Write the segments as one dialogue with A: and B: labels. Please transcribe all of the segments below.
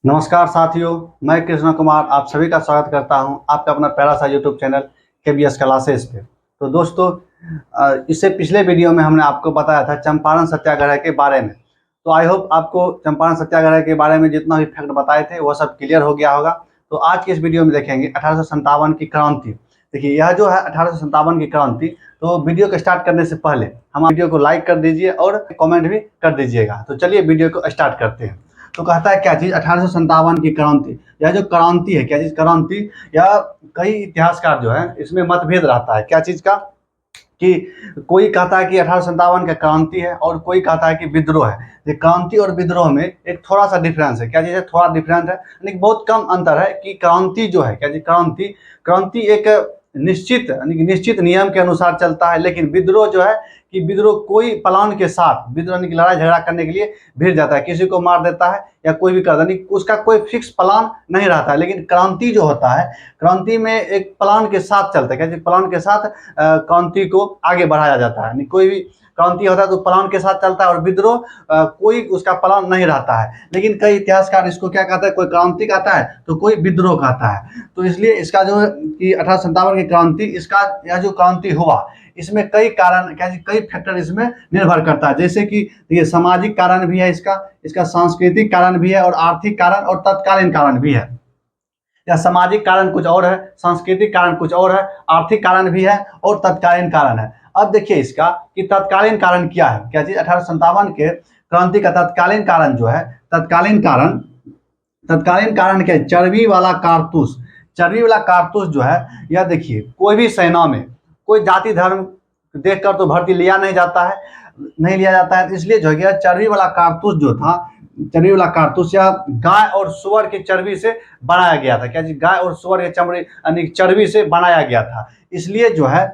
A: नमस्कार साथियों, मैं कृष्ण कुमार आप सभी का स्वागत करता हूं आपका अपना प्यारा सा यूट्यूब चैनल KBS क्लासेस पे। तो दोस्तों, इससे पिछले वीडियो में हमने आपको बताया था चंपारण सत्याग्रह के बारे में। तो आई होप आपको चंपारण सत्याग्रह के बारे में जितना भी फैक्ट बताए थे वो सब क्लियर हो गया होगा। तो आज के इस वीडियो में देखेंगे 1857 की क्रांति। देखिए, यह जो है 1857 की क्रांति। तो वीडियो को स्टार्ट करने से पहले हम वीडियो को लाइक कर दीजिए और कमेंट भी कर दीजिएगा। तो चलिए वीडियो को स्टार्ट करते हैं। तो कहता है क्या चीज़ 1857 की क्रांति। यह जो क्रांति है, क्या चीज़ क्रांति, या कई इतिहासकार जो है इसमें मतभेद रहता है क्या चीज़ का, कि कोई कहता है कि 1857 का क्रांति है और कोई कहता है कि विद्रोह है। ये क्रांति और विद्रोह में एक थोड़ा सा डिफरेंस है। क्या चीज़ है? थोड़ा डिफरेंस है, यानी बहुत कम अंतर है। कि क्रांति जो है, क्या चीज़ क्रांति, क्रांति एक निश्चित यानी कि निश्चित नियम के अनुसार चलता है। लेकिन विद्रोह जो है कि विद्रोह कोई प्लान के साथ, विद्रोह यानी कि लड़ाई झगड़ा करने के लिए भिड़ जाता है, किसी को मार देता है या कोई भी करता है, उसका कोई फिक्स प्लान नहीं रहता है। लेकिन क्रांति जो होता है, क्रांति में एक प्लान के साथ चलता है। क्या चीज़? प्लान के साथ क्रांति को आगे बढ़ाया जाता है। कोई भी क्रांति होता है तो प्लान के साथ चलता है, और विद्रोह कोई उसका प्लान नहीं रहता है। लेकिन कई इतिहासकार इसको क्या कहता है, कोई क्रांति कहता है तो कोई विद्रोह कहता है। तो इसलिए इसका जो है कि 1857 की क्रांति, इसका यह जो क्रांति हुआ इसमें कई कारण, क्या कई फैक्टर इसमें निर्भर करता है। जैसे कि ये सामाजिक कारण भी है, इसका सांस्कृतिक कारण भी है, और आर्थिक कारण और तत्कालीन कारण भी है। या सामाजिक कारण कुछ और है, सांस्कृतिक कारण कुछ और है, आर्थिक कारण भी है और तत्कालीन कारण है। अब देखिए इसका कि तत्कालीन कारण क्या है। क्या चीज? 1857 के क्रांति का तत्कालीन कारण जो है, तत्कालीन कारण क्या है? चर्बी वाला कारतूस। चर्बी वाला कारतूस जो है, यह देखिए, कोई भी सेना में कोई जाति धर्म देखकर तो भर्ती लिया नहीं जाता है, नहीं लिया जाता है। इसलिए जो है चर्बी वाला कारतूस जो था, चर्बी वाला कारतूस या गाय और सुअर की चर्बी से बनाया गया था। क्या जी? गाय और सुअर के चमड़ी यानी चर्बी से बनाया गया था। इसलिए जो है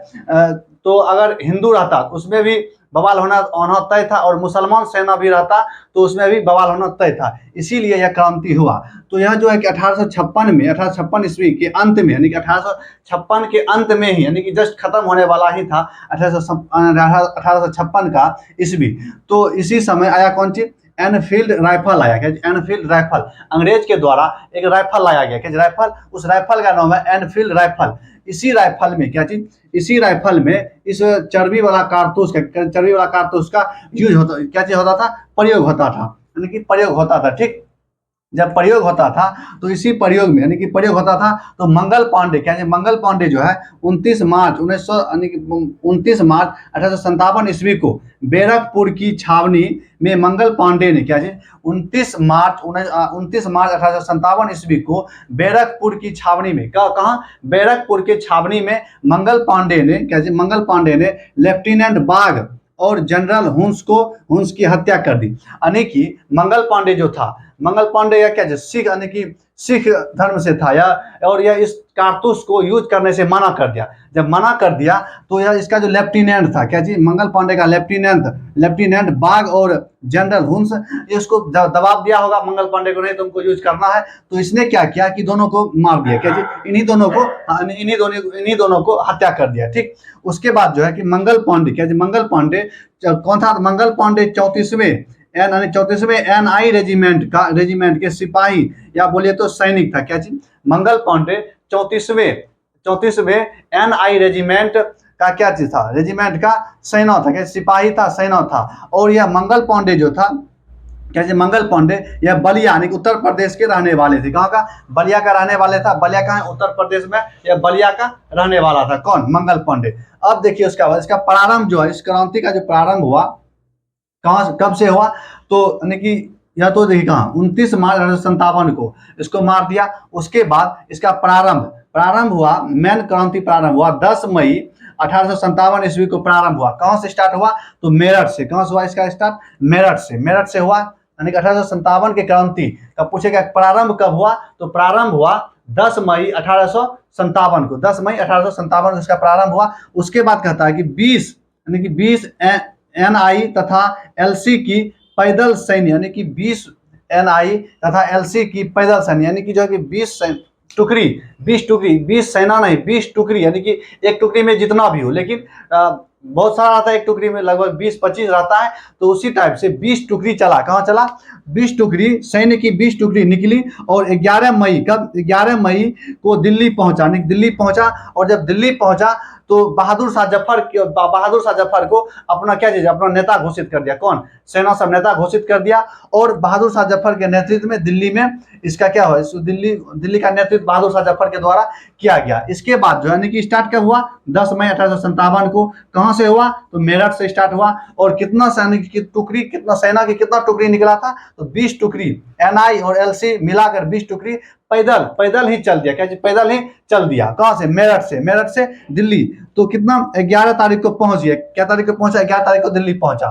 A: तो अगर हिंदू रहता तो उसमें भी बवाल होना तय था, और मुसलमान सेना भी रहता तो उसमें भी बवाल होना तय था। इसीलिए यह क्रांति हुआ। तो यह जो है कि 1856 में, 1856 ईस्वी के अंत में, यानी कि 1856 के अंत में ही, यानी कि जस्ट खत्म होने वाला ही था 1856 का ईस्वी। तो इसी समय आया कौन चीज? एनफील्ड राइफल आया। क्या? एनफील्ड राइफल, अंग्रेज के द्वारा एक राइफल लाया गया। क्या राइफल? उस राइफल का नाम है एनफील्ड राइफल। इसी राइफल में क्या चीज? इसी राइफल में इस चर्बी वाला कारतूस का यूज होता, क्या चीज होता था? प्रयोग होता था, यानी कि प्रयोग होता था। ठीक, जब प्रयोग होता था तो इसी प्रयोग में, यानी कि प्रयोग होता था तो मंगल पांडे, क्या है? मंगल पांडे जो है 29 मार्च 1857 ईस्वी को बैरकपुर की छावनी में मंगल पांडे ने, क्या है? 29 मार्च 1857 ईस्वी को बैरकपुर की छावनी में, कहाँ? बैरकपुर के छावनी में मंगल पांडे ने, क्या है? मंगल पांडे ने लेफ्टिनेंट बाग और जनरल हुंस की हत्या कर दी। यानी कि मंगल पांडे जो था, मंगल पांडे या क्या, सिख यानी कि सिख धर्म से था, या और यह इस कारतूस को यूज करने से मना कर दिया। जब मना कर दिया तो यह इसका जो लेफ्टिनेंट था, क्या जी? मंगल पांडे का लेफ्टिनेंट बाग और जनरल हुंस, इसको दबाव दिया होगा मंगल पांडे को, नहीं तुमको यूज करना है। तो इसने क्या किया कि दोनों को मार दिया। क्या जी? इन्हीं दोनों को हत्या कर दिया। ठीक, उसके बाद जो है कि मंगल पांडे, क्या जी? मंगल पांडे कौन था? मंगल पांडे 34वें NI रेजिमेंट के सिपाही या बोलिए तो सैनिक था। क्या चीज? मंगल पांडे 34वें NI रेजिमेंट का क्या चीज था? रेजिमेंट का सेना था। क्या? सिपाही था, सेना था। और यह मंगल पांडे जो था, क्या? मंगल पांडे यह बलिया यानी उत्तर प्रदेश के रहने वाले थे। कहाँ का? बलिया का रहने वाले था। बलिया कहाँ है? उत्तर प्रदेश में। यह बलिया का रहने वाला था। कौन? मंगल पांडे। अब देखिए उसका बाद इसका प्रारंभ जो है, इस क्रांति का जो प्रारंभ हुआ, कहाँ, कब से हुआ? तो यानी कि यह तो देखिए कहाँ, 29 मार्च 1857 को इसको मार दिया। उसके बाद इसका प्रारंभ हुआ, मेन क्रांति प्रारंभ हुआ 10 मई 1857 ईस्वी को प्रारंभ हुआ। कहाँ से स्टार्ट हुआ? तो मेरठ से। कहाँ से हुआ इसका स्टार्ट? मेरठ से हुआ। यानी कि 1857 के क्रांति का पूछेगा प्रारंभ कब हुआ, तो प्रारंभ हुआ 10 मई 1857 को। 10 मई 1857 को इसका प्रारंभ हुआ। उसके बाद कहता है कि 20 NI तथा LC की पैदल सैन्य, यानी कि 20 NI तथा LC की पैदल सैन्य, यानी कि जो है कि 20 टुकड़ी, 20 सेना नहीं, 20 टुकड़ी, यानी कि एक टुकड़ी में जितना भी हो, लेकिन बहुत सारा रहता है, एक टुकड़ी में लगभग 20-25 रहता है। तो उसी टाइप से 20 टुकड़ी चला, कहाँ चला, 20 टुकड़ी, सैन्य की 20 टुकड़ी निकली और 11 मई, कब, 11 मई को दिल्ली पहुंचा, दिल्ली पहुंचा। और जब दिल्ली पहुंचा तो बहादुर शाह जफर को अपना क्या चीज, अपना नेता घोषित कर दिया। कौन, सेना सब नेता घोषित कर दिया। और बहादुर शाह जफर के नेतृत्व में दिल्ली में इसका क्या हुआ, दिल्ली का नेतृत्व बहादुर शाह जफर के द्वारा किया गया। इसके बाद जो है कि स्टार्ट कब हुआ, 10 मई 1857 को। कहां से हुआ, तो मेरठ से स्टार्ट हुआ। और कितना सैनिक की टुकड़ी, कितना सेना की कितना टुकड़ी निकला था, तो 20 टुकड़ी, एनआई और एलसी मिलाकर 20 टुकड़ी पैदल ही चल दिया। क्या, पैदल ही चल दिया। कहां से, मेरठ से दिल्ली। तो कितना, 11 तारीख को पहुंच गया। क्या तारीख को पहुंचा, 11 तारीख को दिल्ली पहुंचा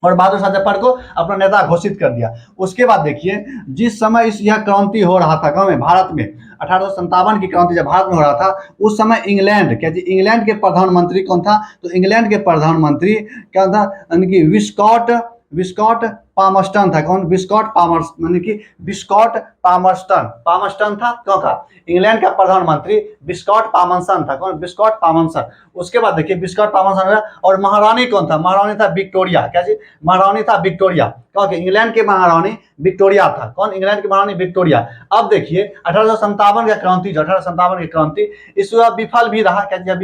A: और बहादुर शाह जफर को अपना नेता घोषित कर दिया। उसके बाद देखिए, जिस समय यह क्रांति हो रहा था, कहाँ में, भारत में, 1857 की क्रांति जब भारत में हो रहा था, उस समय इंग्लैंड, क्या जी, इंग्लैंड के प्रधानमंत्री कौन था, तो इंग्लैंड के प्रधानमंत्री क्या था, यानी कि विस्कॉट पामर्स्टन था। कौन, विस्कॉट पामर्स्टन, यानी कि विस्कॉट पामर्स्टन था। कौन था, इंग्लैंड का प्रधानमंत्री विस्कॉट पामर्स्टन था। कौन, विस्कॉट पामर्स्टन। उसके बाद देखिए विस्कॉट पामर्स्टन, और महारानी कौन था, महारानी था विक्टोरिया। क्या जी, महारानी था विक्टोरिया। कौन, इंग्लैंड के महारानी विक्टोरिया था। कौन, इंग्लैंड की महारानी विक्टोरिया। अब देखिए 1857 का क्रांति, जो 1857 की क्रांति, इस विफल भी रहा। क्या,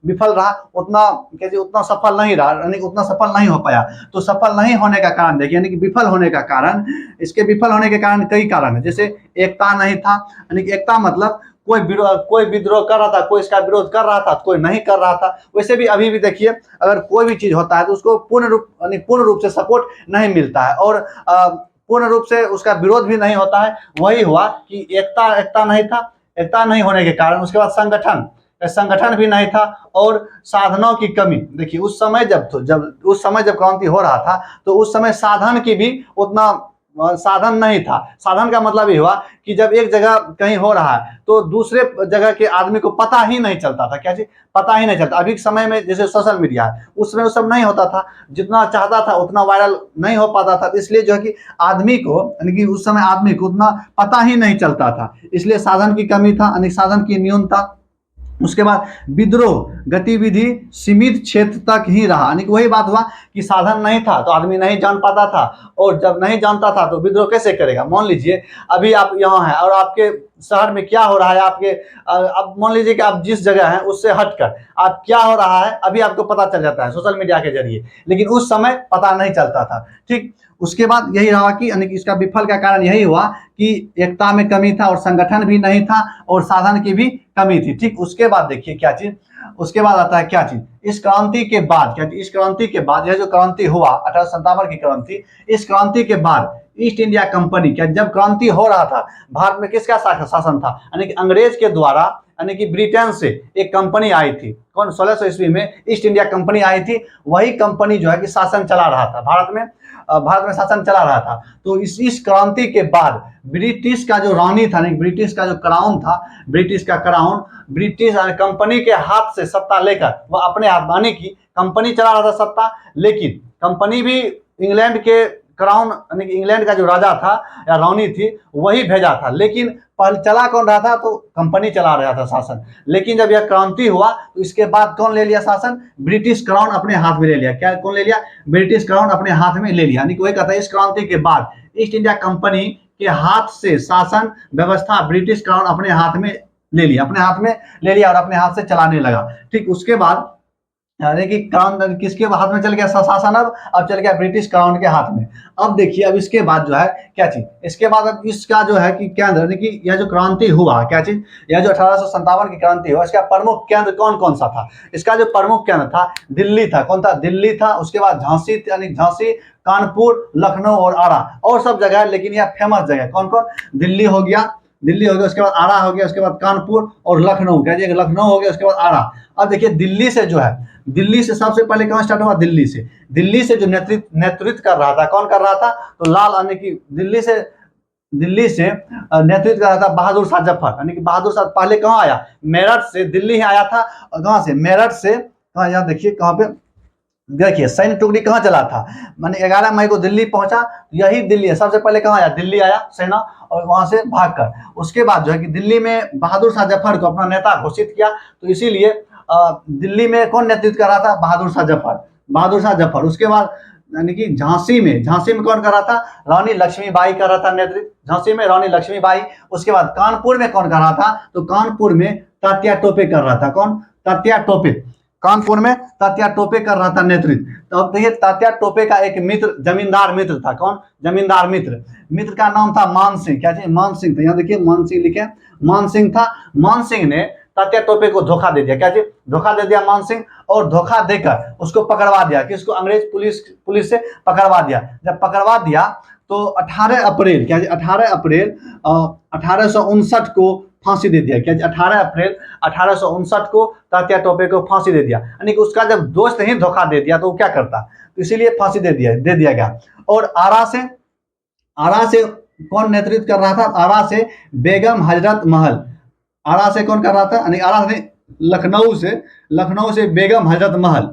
A: विफल रहा, उतना क्या, उतना सफल नहीं रहा, यानी उतना सफल नहीं हो पाया। तो सफल नहीं होने का कारण देखिए, यानी कि विफल होने का कारण, इसके विफल होने के कारण कई कारण है। जैसे एकता नहीं था, यानी कि एकता मतलब कोई विद्रोह कर रहा था, कोई इसका विरोध कर रहा था, कोई नहीं कर रहा था। वैसे भी अभी भी देखिए, अगर कोई भी चीज होता है तो उसको पूर्ण रूप से सपोर्ट नहीं मिलता है, और पूर्ण रूप से उसका विरोध भी नहीं होता है। वही हुआ कि एकता नहीं था, एकता नहीं होने के कारण उसके बाद संगठन भी नहीं था, और साधनों की कमी। देखिए उस समय जब क्रांति हो रहा था, तो उस समय साधन की भी उतना साधन नहीं था। साधन का मतलब ये हुआ कि जब एक जगह कहीं हो रहा है तो दूसरे जगह के आदमी को पता ही नहीं चलता था। क्या चीज, पता ही नहीं चलता। अभी के समय में जैसे सोशल मीडिया है, उसमें वो सब नहीं होता था, जितना चाहता था उतना वायरल नहीं हो पाता था। इसलिए जो है कि आदमी को, यानी कि उस समय आदमी को उतना पता ही नहीं चलता था, इसलिए साधन की कमी था, यानी साधन की न्यूनता। उसके बाद विद्रोह गतिविधि सीमित क्षेत्र तक ही रहा, यानी वही बात हुआ कि साधन नहीं था तो आदमी नहीं जान पाता था, और जब नहीं जानता था तो विद्रोह कैसे करेगा। मान लीजिए अभी आप यहाँ हैं और आपके शहर में क्या हो रहा है, आपके अब मान लीजिए कि आप जिस जगह हैं उससे हटकर आप क्या हो रहा है अभी आपको पता चल जाता है सोशल मीडिया के जरिए, लेकिन उस समय पता नहीं चलता था। ठीक, उसके बाद यही रहा कि, यानी कि इसका विफल का कारण यही हुआ कि एकता में कमी था, और संगठन भी नहीं था, और साधन की भी कमी थी। ठीक, उसके बाद देखिए क्या चीज, उसके बाद आता है क्या चीज, इस क्रांति के बाद, क्या, इस क्रांति के बाद, यह जो क्रांति हुआ 1857 की क्रांति, इस क्रांति के बाद ईस्ट इंडिया कंपनी, क्या, जब क्रांति हो रहा था भारत में किसका शासन था, यानी कि अंग्रेज के द्वारा, यानी कि ब्रिटेन से एक कंपनी आई थी। कौन, 1600 ईस्वी में ईस्ट इंडिया कंपनी आई थी। वही कंपनी जो है कि शासन चला रहा था भारत में शासन चला रहा था। तो इस क्रांति के बाद ब्रिटिश का जो रानी था, नहीं, ब्रिटिश का जो क्राउन था, ब्रिटिश कंपनी के हाथ से सत्ता लेकर वह अपने हाथ, माने की कंपनी चला रहा था सत्ता, लेकिन कंपनी भी इंग्लैंड के क्राउन, यानी कि इंग्लैंड का जो राजा था या रानी थी वही भेजा था, लेकिन पहले चला कौन रहा था, तो कंपनी चला रहा था शासन। लेकिन जब यह क्रांति हुआ तो इसके बाद कौन ले लिया शासन, ब्रिटिश क्राउन अपने हाथ में ले लिया। क्या, कौन ले लिया, ब्रिटिश क्राउन अपने हाथ में ले लिया। यानी कि वही कहता है इस क्रांति के बाद ईस्ट इंडिया कंपनी के हाथ से शासन व्यवस्था ब्रिटिश क्राउन अपने हाथ में ले लिया, और अपने हाथ से चलाने लगा। ठीक, उसके बाद यानी कि क्राउन किसके हाथ में चल गया शासन, अब चल गया ब्रिटिश क्राउन के हाथ में। अब देखिए, अब इसके बाद जो है क्या चीज, इसके बाद अब इसका जो है कि केंद्र, यानी कि यह जो क्रांति हुआ, क्या चीज, यह जो 1857 की क्रांति हुआ, इसका प्रमुख केंद्र कौन कौन सा था। इसका जो प्रमुख केंद्र था दिल्ली था। कौन था, दिल्ली था। उसके बाद झांसी, यानी झांसी, कानपुर, लखनऊ और आरा, और सब जगह, लेकिन यह फेमस जगह कौन कौन, दिल्ली हो गया, उसके बाद आरा हो गया, उसके बाद कानपुर और लखनऊ, क्या, लखनऊ हो गया, उसके बाद आरा। अब देखिए दिल्ली से जो है, दिल्ली से सबसे पहले कहां स्टार्ट हुआ, दिल्ली से जो नेतृत्व कर रहा था, कौन कर रहा था, तो लाल, यानी कि दिल्ली से नेतृत्व कर रहा था बहादुर शाह जफर। यानी कि बहादुर शाह पहले कहां आया, मेरठ से, दिल्ली ही आया था। और कहां से, मेरठ से, कहां, यहाँ देखिए कहां पे, देखिए सैन्य टुकड़ी कहाँ चला था, मैंने 11 मई को दिल्ली पहुंचा, यही दिल्ली है। सबसे पहले कहाँ आया, दिल्ली आया सेना, और वहां से भागकर उसके बाद जो है कि दिल्ली में बहादुर शाह जफर को अपना नेता घोषित किया। तो इसीलिए दिल्ली में कौन नेतृत्व कर रहा था? बहादुर शाह जफर, बहादुर शाह जफर। उसके बाद यानी कि झांसी में कौन कर रहा था? रानी लक्ष्मीबाई कर रहा था नेतृत्व, झांसी में रानी लक्ष्मीबाई। उसके बाद कानपुर में कौन कर रहा था? तो कानपुर में तात्या टोपे कर रहा था। कौन? तात्या टोपे। कानपुर में तात्या टोपे कर रहा था नेतृत्व। तो अब देखिए, तात्या टोपे का एक मित्र, जमींदार मित्र था। कौन? जमींदार मित्र। मित्र का नाम था मान सिंह। क्या चीज? मान सिंह था। यहाँ देखिए मान सिंह लिखे, मान सिंह था। मान सिंह ने तात्या टोपे को धोखा दे दिया। क्या चीज? धोखा दे दिया मान सिंह। और धोखा देकर उसको पकड़वा दिया। किसको? अंग्रेज पुलिस से पकड़वा दिया। जब पकड़वा दिया तो 18 अप्रैल, क्या 18 अप्रैल 1859 को फांसी दे दिया। क्या 18 अप्रैल 1859 को तात्या टोपे को फांसी दे दिया। यानी कि उसका जब दोस्त ही धोखा दे दिया तो वो क्या करता? तो इसीलिए फांसी दे दिया गया। और आरा से कौन नेतृत्व कर रहा था? आरा से बेगम हजरत महल। आरा से कौन कर रहा था? यानी आरा से लखनऊ से बेगम हजरत महल,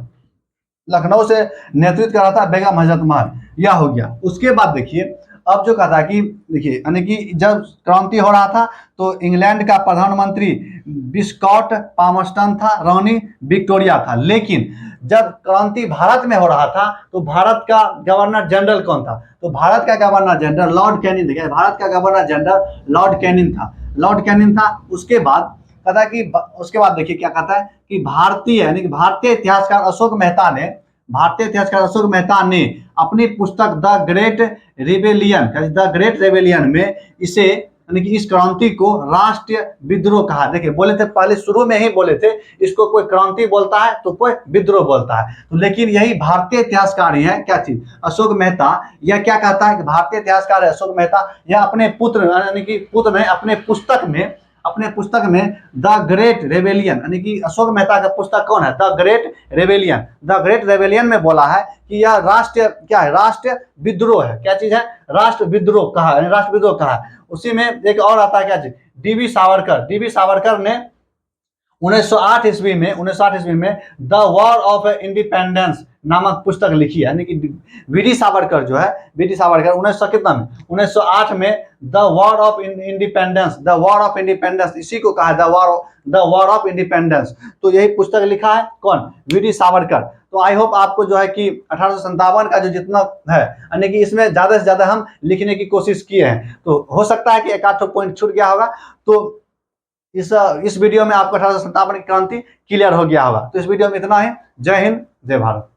A: लखनऊ से नेतृत्व कर रहा था बेगम हजरत महल। यह हो गया। उसके बाद देखिए अब जो कहा था कि देखिए, यानी कि जब क्रांति हो रहा था तो इंग्लैंड का प्रधानमंत्री विस्कॉट पामस्टन था, रानी विक्टोरिया था। लेकिन जब क्रांति भारत में हो रहा था तो भारत का गवर्नर जनरल कौन था? तो भारत का गवर्नर जनरल लॉर्ड कैनिंग। देखिए, भारत का गवर्नर जनरल लॉर्ड कैनिंग था। लॉर्ड कैनिंग था। उसके बाद कहता है कि उसके बाद देखिए क्या कहता है कि भारतीय इतिहासकार अशोक मेहता ने अपनी पुस्तक द ग्रेट रेबेलियन में इसे, यानी कि इस क्रांति को राष्ट्रीय विद्रोह कहा। देखिए, बोले थे पहले, शुरू में ही बोले थे इसको कोई क्रांति बोलता है तो कोई विद्रोह बोलता है। तो लेकिन यही भारतीय इतिहासकार ही है, क्या चीज? अशोक मेहता। यह क्या कहता है कि भारतीय इतिहासकार है अशोक मेहता, यह अपने पुत्र, यानी कि पुत्र ने अपने पुस्तक में द ग्रेट रेबेलियन, यानी कि अशोक मेहता का पुस्तक कौन है? द ग्रेट रेबेलियन में बोला है कि यह राष्ट्र विद्रोह है। क्या चीज है? राष्ट्र विद्रोह कहा है। उसी में एक और आता है, क्या चीज? डीवी सावरकर ने 1908 ईस्वी में द वॉर ऑफ इंडिपेंडेंस नामक पुस्तक लिखी है। यानी कि वीडी सावरकर 1908 में द वॉर ऑफ इंडिपेंडेंस, इसी को कहा है द वॉर ऑफ इंडिपेंडेंस। तो यही पुस्तक लिखा है कौन? वीडी सावरकर। तो आई होप आपको जो है कि 1857 का जो जितना है, यानी कि इसमें ज्यादा से ज्यादा हम लिखने की कोशिश किए हैं। तो हो सकता है कि एक आध पॉइंट छूट गया होगा। तो इस वीडियो में आपको 1857 की क्रांति क्लियर हो गया होगा। तो इस वीडियो में इतना ही। जय हिंद, जय भारत।